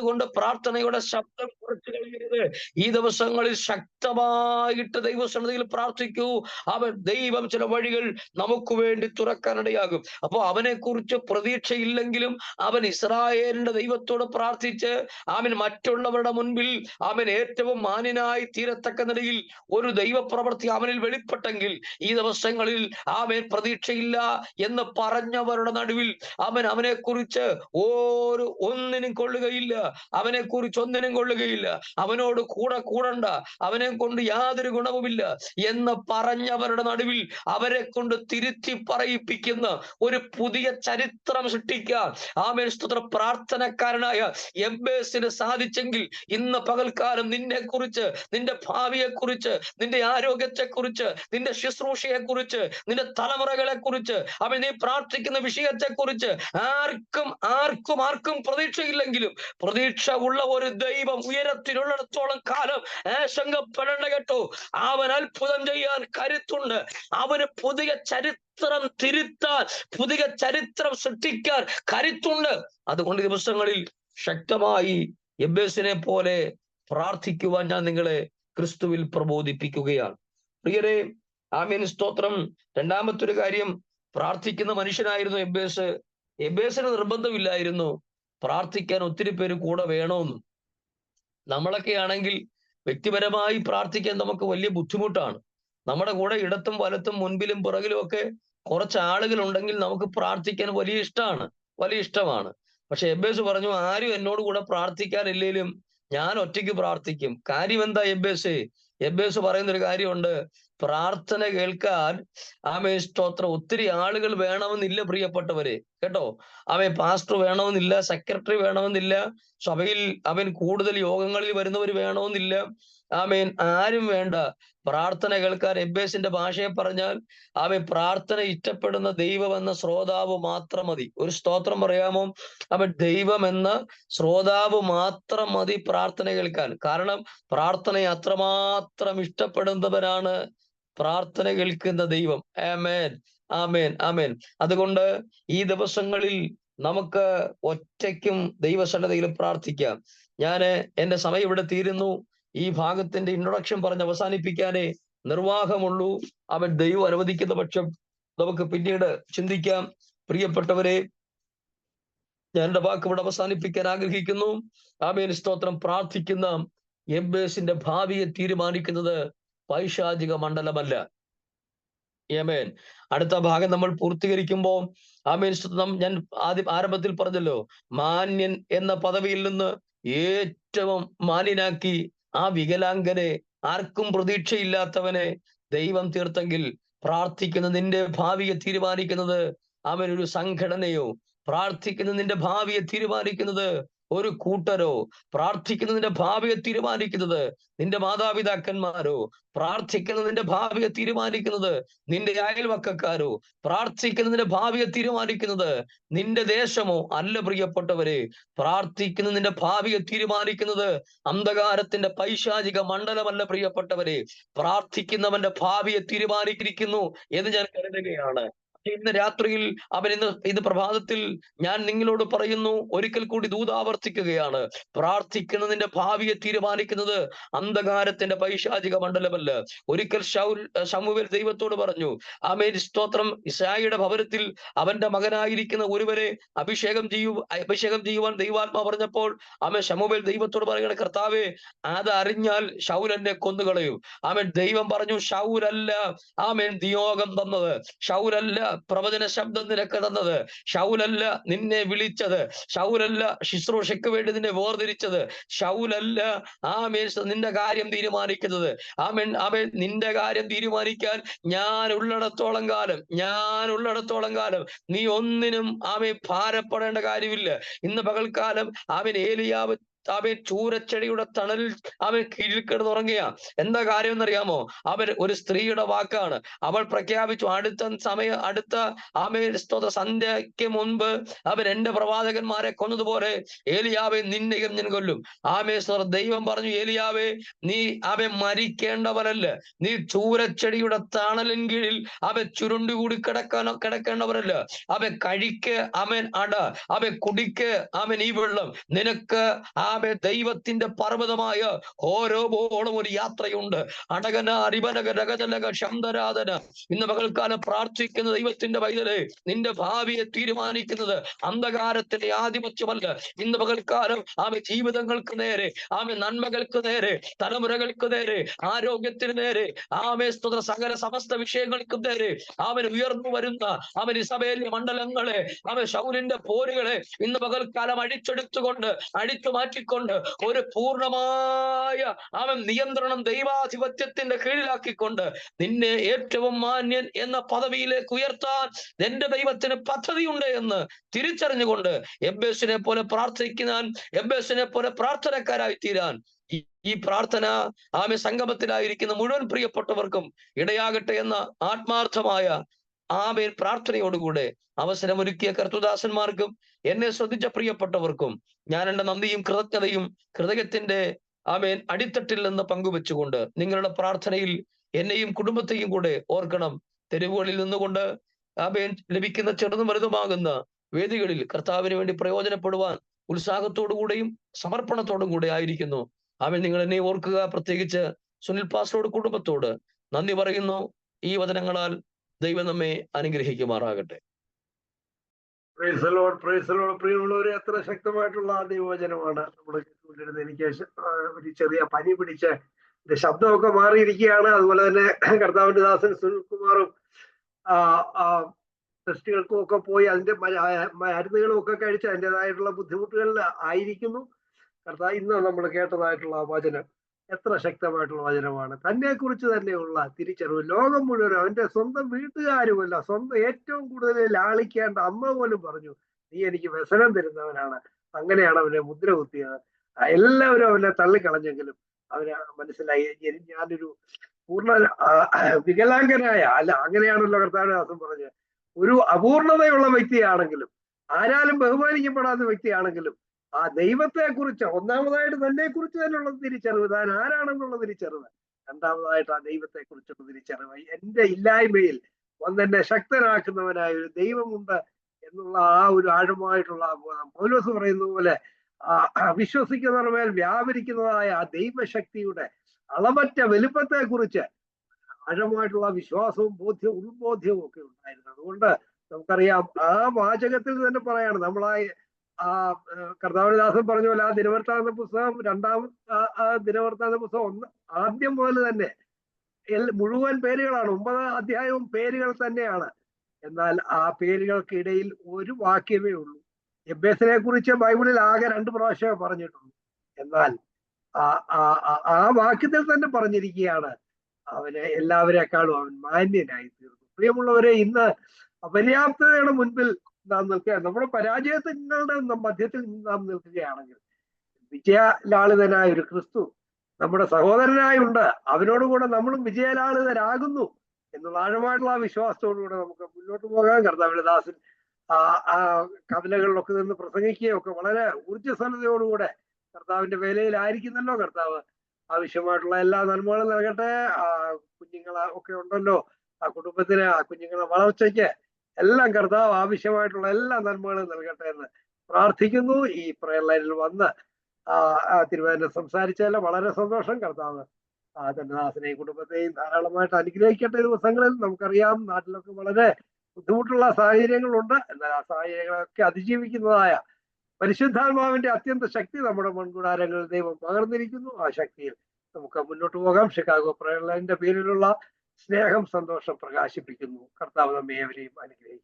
കൊണ്ട് പ്രാർത്ഥനയുടെ ശബ്ദം കുറച്ചു കളയരുത്. ഈ ദിവസങ്ങളിൽ ശക്തമായിട്ട് ദൈവസന്നിധിയിൽ പ്രാർത്ഥിക്കൂ. ദൈവം ചില വഴികൾ നമുക്ക് വേണ്ടി തുറക്കാനിടയാകും. അപ്പൊ അവനെ കുറിച്ച് പ്രതീക്ഷയില്ലെങ്കിലും അവൻ ഇസ്രായേലിന്റെ ദൈവത്തോട് പ്രാർത്ഥിച്ച് മറ്റുള്ളവരുടെ മുൻപിൽ ഏറ്റവും മാന്യനായി തീരത്തക്ക നിലയിൽ ഒരു ദൈവപ്രവൃത്തി അവനിൽ വെളിപ്പെട്ടെങ്കിൽ ഈ ദിവസങ്ങളിൽ പ്രതീക്ഷയില്ല എന്ന് പറഞ്ഞവരുടെ നടുവിൽ അവനെ കുറിച്ച് ഒന്നിനും കൊള്ളുകയില്ല, അവനെ കുറിച്ച് ഒന്നിനും കൊള്ളുകയില്ല, അവനോട് കൂടണ്ട, അവനെ കൊണ്ട് യാതൊരു ഗുണവുമില്ല എന്ന് പറഞ്ഞവരുടെ നടുവിൽ അവരെ കൊണ്ട് തിരുത്തി പറയിപ്പിക്കുന്ന ഒരു പുതിയ ചരിത്രം സൃഷ്ടിക്കാൻ സ്തോത്രം പ്രാർത്ഥനക്കാരനായ യബ്ബേസിന് സാധിച്ചെങ്കിൽ ഇന്ന് പകൽക്കാലം നിന്നെ കുറിച്ച്, നിന്റെ ഭാവിയെ കുറിച്ച്, നിന്റെ ആരോഗ്യത്തെ കുറിച്ച്, നിന്റെ ശുശ്രൂഷയെ കുറിച്ച്, നിന്റെ തലമുറകളെ കുറിച്ച് നീ പ്രാർത്ഥിക്കുന്ന വിഷയത്തെ കുറിച്ച് ആർക്കും പ്രതീക്ഷയില്ലെങ്കിലും പ്രതീക്ഷ ഉള്ള ഒരു ദൈവം ഉയരത്തിലുള്ളിടത്തോളം കാലം ആശങ്കപ്പെടേണ്ട കേട്ടോ. അവൻ അത്ഭുതം ചെയ്യാൻ കരുത്തുണ്ട്. അവന് പുതിയ ചരിത്രം തിരുത്താൻ, പുതിയ ചരിത്രം സൃഷ്ടിക്കാൻ കരുത്തുണ്ട്. അതുകൊണ്ട് ദിവസങ്ങളിൽ ശക്തമായി യബ്ബേസിനെ പോലെ പ്രാർത്ഥിക്കുവാൻ ഞാൻ നിങ്ങളെ ക്രിസ്തുവിൽ പ്രബോധിപ്പിക്കുകയാണ്. പ്രിയരെ, സ്തോത്രം. രണ്ടാമത്തെ ഒരു കാര്യം, പ്രാർത്ഥിക്കുന്ന മനുഷ്യനായിരുന്നു യബ്ബേസ്. യബ്ബേസിന് നിർബന്ധമില്ലായിരുന്നു പ്രാർത്ഥിക്കാൻ ഒത്തിരി പേര് കൂടെ വേണമെന്നും. നമ്മളൊക്കെ ആണെങ്കിൽ വ്യക്തിപരമായി പ്രാർത്ഥിക്കാൻ നമുക്ക് വലിയ ബുദ്ധിമുട്ടാണ്. നമ്മുടെ കൂടെ ഇടത്തും വലത്തും മുൻപിലും പുറകിലും ഒക്കെ കുറച്ച് ആളുകൾ ഉണ്ടെങ്കിൽ നമുക്ക് പ്രാർത്ഥിക്കാൻ വലിയ ഇഷ്ടമാണ്. പക്ഷെ യബ്ബേസ് പറഞ്ഞു, ആരും എന്നോട് കൂടെ പ്രാർത്ഥിക്കാനില്ലേലും ഞാൻ ഒറ്റയ്ക്ക് പ്രാർത്ഥിക്കും. കാര്യം എന്താ യബ്ബേസ് പറയുന്നൊരു കാര്യമുണ്ട്. പ്രാർത്ഥന കേൾക്കാൻ സ്തോത്രം ഒത്തിരി ആളുകൾ വേണമെന്നില്ല പ്രിയപ്പെട്ടവരെ, കേട്ടോ. പാസ്റ്റർ വേണമെന്നില്ല, സെക്രട്ടറി വേണമെന്നില്ല, സഭയിൽ കൂടുതൽ യോഗങ്ങളിൽ വരുന്നവർ വേണമെന്നില്ല. ആരും വേണ്ട. പ്രാർത്ഥന കേൾക്കാൻ യബ്ബേസിന്റെ ഭാഷയെ പറഞ്ഞാൽ പ്രാർത്ഥന ഇഷ്ടപ്പെടുന്ന ദൈവം എന്ന ശ്രോതാവ് മാത്രം മതി. ഒരു സ്തോത്രം പറയാമോ? ദൈവം എന്ന ശ്രോതാവ് മാത്രം മതി പ്രാർത്ഥന കേൾക്കാൻ. കാരണം പ്രാർത്ഥനയെ അത്രമാത്രം ഇഷ്ടപ്പെടുന്നവരാണ് പ്രാർത്ഥന കേൾക്കുന്ന ദൈവം. ആമേൻ. അതുകൊണ്ട് ഈ ദിവസങ്ങളിൽ നമുക്ക് ഒറ്റയ്ക്കും ദൈവസന്നിധിയിൽ പ്രാർത്ഥിക്കാം. എന്റെ സമയം ഇവിടെ തീരുന്നു. ഈ ഭാഗത്തിന്റെ ഇൻട്രൊഡക്ഷൻ പറഞ്ഞ് അവസാനിപ്പിക്കാനേ നിർവാഹമുള്ളൂ. ദൈവം അനുവദിക്കുന്ന പക്ഷം നമുക്ക് പിന്നീട് ചിന്തിക്കാം. പ്രിയപ്പെട്ടവരെ, ഞാൻ എന്റെ വാക്ക് ഇവിടെ അവസാനിപ്പിക്കാൻ ആഗ്രഹിക്കുന്നു. സ്തോത്രം. പ്രാർത്ഥിക്കുന്ന യബ്ബേസിന്റെ ഭാവിയെ തീരുമാനിക്കുന്നത് പൈശാചിക മണ്ഡലമല്ല. അടുത്ത ഭാഗം നമ്മൾ പൂർത്തീകരിക്കുമ്പോൾ ഞാൻ ആരംഭത്തിൽ പറഞ്ഞല്ലോ, മാന്യൻ എന്ന പദവിയിൽ നിന്ന് ഏറ്റവും മാന്യനാക്കി ആ വികലാംഗനെ, ആർക്കും പ്രതീക്ഷയില്ലാത്തവനെ ദൈവം തീർത്തെങ്കിൽ പ്രാർത്ഥിക്കുന്ന നിന്റെ ഭാവിയെ തീരുമാനിക്കുന്നത് ഒരു സംഘടനയോ, പ്രാർത്ഥിക്കുന്ന നിന്റെ ഭാവിയെ തീരുമാനിക്കുന്നത് ഒരു കൂട്ടരോ, പ്രാർത്ഥിക്കുന്നതിന്റെ ഭാവിയെ തീരുമാനിക്കുന്നത് നിന്റെ മാതാപിതാക്കന്മാരോ, പ്രാർത്ഥിക്കുന്നതിന്റെ ഭാവിയെ തീരുമാനിക്കുന്നത് നിന്റെ അയൽവക്കക്കാരോ, പ്രാർത്ഥിക്കുന്നതിന്റെ ഭാവിയെ തീരുമാനിക്കുന്നത് നിന്റെ ദേശമോ അല്ല പ്രിയപ്പെട്ടവരെ. പ്രാർത്ഥിക്കുന്നതിന്റെ ഭാവിയെ തീരുമാനിക്കുന്നത് അന്ധകാരത്തിന്റെ പൈശാചിക മണ്ഡലമല്ല പ്രിയപ്പെട്ടവരെ. പ്രാർത്ഥിക്കുന്നവന്റെ ഭാവിയെ തീരുമാനിച്ചിരിക്കുന്നു എന്ന് ഞാൻ കരുതുകയാണ്. ഇന്ന് രാത്രിയിൽ ഇന്ന് പ്രഭാതത്തിൽ ഞാൻ നിങ്ങളോട് പറയുന്നു, ഒരിക്കൽ കൂടി ദൂതാവർത്തിക്കുകയാണ്. പ്രാർത്ഥിക്കുന്നതിന്റെ ഭാവിയെ തീരുമാനിക്കുന്നത് അന്ധകാരത്തിന്റെ പൈശാചിക മണ്ഡലമല്ല. ഒരിക്കൽ ശമൂവേൽ ദൈവത്തോട് പറഞ്ഞു, സ്തോത്രം, ഇശായിയുടെ ഭവനത്തിൽ അവന്റെ മകനായിരിക്കുന്ന ഒരുവരെ അഭിഷേകം ചെയ്യുവാൻ ദൈവാത്മാ പറഞ്ഞപ്പോൾ ശമൂവേൽ ദൈവത്തോട് പറയണ, കർത്താവേ, അതറിഞ്ഞാൽ ശൗൽ എന്നെ കൊന്നുകളയും. ദൈവം പറഞ്ഞു, ശൗലല്ല നിയോഗം തന്നത്, ശൗലല്ല പ്രവചന ശബ്ദം നിനക്ക് തന്നത്, ശൗലല്ല നിന്നെ വിളിച്ചത്, ശൗലല്ല ശുശ്രൂഷയ്ക്ക് വേണ്ടി നിന്നെ വേർതിരിച്ചത്, ശൗലല്ല നിന്റെ കാര്യം തീരുമാനിക്കുന്നത്. നിന്റെ കാര്യം തീരുമാനിക്കാൻ ഞാൻ ഉള്ളിടത്തോളം കാലം നീ ഒന്നിനും ഭാരപ്പെടേണ്ട കാര്യമില്ല. ഇന്ന് പകൽക്കാലം ഏലിയാവ് അവൻ ചൂരച്ചെടിയുടെ തണലിൽ അവൻ കീഴിൽ കിടന്നുറങ്ങിയ. എന്താ കാര്യം എന്നറിയാമോ? അവൻ ഒരു സ്ത്രീയുടെ വാക്കാണ്. അവൾ പ്രഖ്യാപിച്ചു, അടുത്ത സ്തോത്ര സന്ധ്യയ്ക്ക് മുൻപ് അവൻ എന്റെ പ്രവാചകന്മാരെ കൊന്നതുപോലെ ഏലിയാവെ നിന്നെയും ഞാൻ കൊല്ലും. ദൈവം പറഞ്ഞു, ഏലിയാവെ നീ അവൻ മരിക്കേണ്ടവനല്ല, നീ ചൂരച്ചെടിയുടെ തണലിൻ കീഴിൽ അവൻ ചുരുണ്ടുകൂടി കിടക്കേണ്ടവരല്ല. അവൻ കഴിക്ക് അവൻ കുടിക്ക് ഈ വെള്ളം. നിനക്ക് ദൈവത്തിന്റെ പർവ്വതമായ ഓരോബോളം ഒരു യാത്രയുണ്ട്. അടകന അരിവനക രഗജലക ശബ്ദരാധന. ഇന്ന് പകൽക്കാലം പ്രാർത്ഥിക്കുന്ന ദൈവത്തിന്റെ പൈതലേ, നിന്റെ ഭാവിയെ തീരുമാനിക്കുന്നത് അന്ധകാരത്തിന്റെ ആധിപത്യമല്ല. ഇന്ന് പകൽക്കാലം ജീവിതങ്ങൾക്ക് നേരെ, നന്മകൾക്ക് നേരെ, തലമുറകൾക്ക് നേരെ, ആരോഗ്യത്തിന് നേരെ, സകല സമസ്ത വിഷയങ്ങൾക്കും നേരെ ഉയർന്നു വരുന്ന ഇസബേലിയ മണ്ഡലങ്ങളെ, ശൗലിന്റെ പോരുകളെ ഇന്ന് പകൽക്കാലം അടിച്ചു മാറ്റിക്കൊണ്ട് ഒരു പൂർണ്ണമായ നിയന്ത്രണം ദൈവാധിപത്യത്തിന്റെ കീഴിലാക്കിക്കൊണ്ട് നിന്നെ ഏറ്റവും മാന്യൻ എന്ന പദവിയിലേക്ക് ഉയർത്താൻ എന്റെ ദൈവത്തിന് പദ്ധതിയുണ്ട് എന്ന് തിരിച്ചറിഞ്ഞുകൊണ്ട് എബ്ബേസിനെ പോലെ പ്രാർത്ഥിക്കാൻ, എബ്ബേസിനെ പോലെ പ്രാർത്ഥനക്കാരായി തീരാൻ ഈ പ്രാർത്ഥന സംഗമത്തിലായിരിക്കുന്ന മുഴുവൻ പ്രിയപ്പെട്ടവർക്കും ഇടയാകട്ടെ എന്ന ആത്മാർത്ഥമായ പ്രാർത്ഥനയോടുകൂടെ അവസരമൊരുക്കിയ കർത്തൃദാസന്മാർക്കും എന്നെ ശ്രദ്ധിച്ച പ്രിയപ്പെട്ടവർക്കും ഞാൻ എന്റെ നന്ദിയും കൃതജ്ഞതയും ഹൃദയത്തിന്റെ അടിത്തട്ടിൽ നിന്ന് പങ്കുവെച്ചുകൊണ്ട് നിങ്ങളുടെ പ്രാർത്ഥനയിൽ എന്നെയും കുടുംബത്തെയും കൂടെ ഓർക്കണം. തെരുവുകളിൽ നിന്നുകൊണ്ട് ലഭിക്കുന്ന ചെറുതും വലുതുമാകുന്ന വേദികളിൽ കർത്താവിന് വേണ്ടി പ്രയോജനപ്പെടുവാൻ ഉത്സാഹത്തോടുകൂടെയും സമർപ്പണത്തോടും കൂടെ ആയിരിക്കുന്നു. നിങ്ങൾ എന്നെ ഓർക്കുക. പ്രത്യേകിച്ച് സുനിൽ പാസ്റ്ററോട്, കുടുംബത്തോട് നന്ദി പറയുന്നു. ഈ വചനങ്ങളാൽ ദൈവം നമ്മെ അനുഗ്രഹിക്കുമാറാകട്ടെ. പ്രിയമുള്ളവരെ, എത്ര ശക്തമായിട്ടുള്ള ദൈവവചനമാണ് നമ്മൾ കേട്ടുകൊണ്ടിരുന്നത്. എനിക്ക് ഒരു ചെറിയ പനി പിടിച്ച് എന്റെ ശബ്ദമൊക്കെ മാറിയിരിക്കുകയാണ്. അതുപോലെ തന്നെ കർത്താവിന്റെ ദാസൻ സുനിൽകുമാറും ടെസ്റ്റുകൾക്കും ഒക്കെ പോയി അതിന്റെ മരുന്നുകളും ഒക്കെ കഴിച്ച് അതിൻ്റെതായിട്ടുള്ള ബുദ്ധിമുട്ടുകളിൽ ആയിരിക്കുന്നു. കർത്താവ് ഇന്ന് നമ്മൾ കേട്ടതായിട്ടുള്ള വചനം എത്ര ശക്തമായിട്ടുള്ള വചനമാണ്. തന്നെ കുറിച്ച് തന്നെയുള്ള തിരിച്ചറിവ്. ലോകം മുഴുവൻ, അവന്റെ സ്വന്തം വീട്ടുകാരുമല്ല, സ്വന്തം ഏറ്റവും കൂടുതൽ ലാളിക്കേണ്ട അമ്മ പോലും പറഞ്ഞു, നീ എനിക്ക് വ്യസനം തരുന്നവനാണ്. അങ്ങനെയാണ് അവനെ മുദ്ര കുത്തിയത്. എല്ലാവരും അവനെ തള്ളിക്കളഞ്ഞെങ്കിലും അവന് മനസ്സിലായി, ഞാനൊരു പൂർണ്ണ വികലാംഗനായ, അല്ല അങ്ങനെയാണല്ലോ കർത്താവിദാസൻ പറഞ്ഞത്, ഒരു അപൂർണതയുള്ള വ്യക്തിയാണെങ്കിലും, ആരാലും ബഹുമാനിക്കപ്പെടാത്ത വ്യക്തിയാണെങ്കിലും ആ ദൈവത്തെ കുറിച്ച്, ഒന്നാമതായിട്ട് തന്നെ കുറിച്ച് തന്നെയുള്ള തിരിച്ചറിവ്, താൻ ആരാണെന്നുള്ള തിരിച്ചറിവ്, രണ്ടാമതായിട്ട് ആ ദൈവത്തെ കുറിച്ചുള്ള തിരിച്ചറിവ്, എന്റെ ഇല്ലായ്മയിൽ വന്നെന്നെ ശക്തനാക്കുന്നവനായ ഒരു ദൈവമുണ്ട് എന്നുള്ള ആ ഒരു ആഴമായിട്ടുള്ള ബോധം. പൗലോസ് പറയുന്നത് പോലെ വിശ്വസിക്കുന്നവരുടെ മേൽ വ്യാപരിക്കുന്നതായ ആ ദൈവശക്തിയുടെ അളവറ്റ വലുപ്പത്തെ കുറിച്ച് ആഴമായിട്ടുള്ള വിശ്വാസവും ബോധ്യവും ഉൾബോധ്യവും ഒക്കെ ഉണ്ടായിരുന്നു. അതുകൊണ്ട് നമുക്കറിയാം, ആ വാചകത്തിൽ തന്നെ പറയാണ്, നമ്മളായി കർത്താവിദാസൻ പറഞ്ഞ പോലെ ആ ദിനവൃത്താന്ത പുസ്തകം ദിനവൃത്താന്ത പുസ്തകം ആദ്യം മുതൽ തന്നെ മുഴുവൻ പേരുകളാണ്, 9 അധ്യായവും പേരുകൾ തന്നെയാണ്. എന്നാൽ ആ പേരുകൾക്കിടയിൽ ഒരു വാക്യമേ ഉള്ളൂ. എബ്ബേസിനെ കുറിച്ച് ബൈബിളിൽ ആകെ 2 പ്രാവശ്യമേ പറഞ്ഞിട്ടുള്ളൂ. എന്നാൽ ആ വാക്യത്തിൽ തന്നെ പറഞ്ഞിരിക്കുകയാണ്, അവന് എല്ലാവരെക്കാളും അവൻ മാന്യനായി തീർന്നു. പ്രിയമുള്ളവരെ, ഇന്ന് അപര്യാപ്തതയുടെ മുൻപിൽ നാം നിൽക്കുക, നമ്മുടെ പരാജയങ്ങളുടെ മധ്യത്തിൽ നാം നിൽക്കുകയാണെങ്കിൽ വിജയലാളിതനായ ഒരു ക്രിസ്തു നമ്മുടെ സഹോദരനായുണ്ട്. അവനോടുകൂടെ നമ്മളും വിജയലാളിതരാകുന്നു എന്നുള്ള ആഴമായിട്ടുള്ള ആ വിശ്വാസത്തോടുകൂടെ നമുക്ക് മുന്നോട്ട് പോകാൻ കർത്താവിന്റെ ദാസൻ ആ കവലകളിലൊക്കെ നിന്ന് പ്രസംഗിക്കുകയൊക്കെ വളരെ ഊർജ്ജസ്വലതയോടുകൂടെ കർത്താവിന്റെ വേലയിലായിരിക്കുന്നല്ലോ. കർത്താവ് ആവശ്യമായിട്ടുള്ള എല്ലാ നന്മകളും നൽകട്ടെ. കുഞ്ഞുങ്ങളെ ഒക്കെ ഉണ്ടല്ലോ, ആ കുടുംബത്തിന്, ആ കുഞ്ഞുങ്ങളെ വളർച്ചയ്ക്ക് എല്ലാം കർത്താവ് ആവശ്യമായിട്ടുള്ള എല്ലാ നന്മകളും നൽകട്ടെ എന്ന് പ്രാർത്ഥിക്കുന്നു. ഈ പ്രയർ ലൈനിൽ വന്ന് തിരുവനന്തപുരം സംസാരിച്ചതിൽ വളരെ സന്തോഷം. കർത്താവ് തന്റെ ദാസനെയും കുടുംബത്തെയും ധാരാളമായിട്ട് അനുഗ്രഹിക്കട്ടെ. ദിവസങ്ങളിൽ നമുക്കറിയാം, നാട്ടിലൊക്കെ വളരെ ബുദ്ധിമുട്ടുള്ള സാഹചര്യങ്ങളുണ്ട്. എന്നാൽ ആ സാഹചര്യങ്ങളൊക്കെ അതിജീവിക്കുന്നതായ പരിശുദ്ധാത്മാവിന്റെ അത്യന്ത ശക്തി നമ്മുടെ മൺകൂടാരങ്ങളിൽ ദൈവം പകർന്നിരിക്കുന്നു. ആ ശക്തിയിൽ നമുക്ക് മുന്നോട്ട് പോകാം. ഷിക്കാഗോ പ്രയർ ലൈനിന്റെ പേരിലുള്ള സ്നേഹം, സന്തോഷം പ്രകാശിപ്പിക്കുന്നു. കർത്താവ് നമ്മെ ഏവരെയും അനുഗ്രഹിക്കും.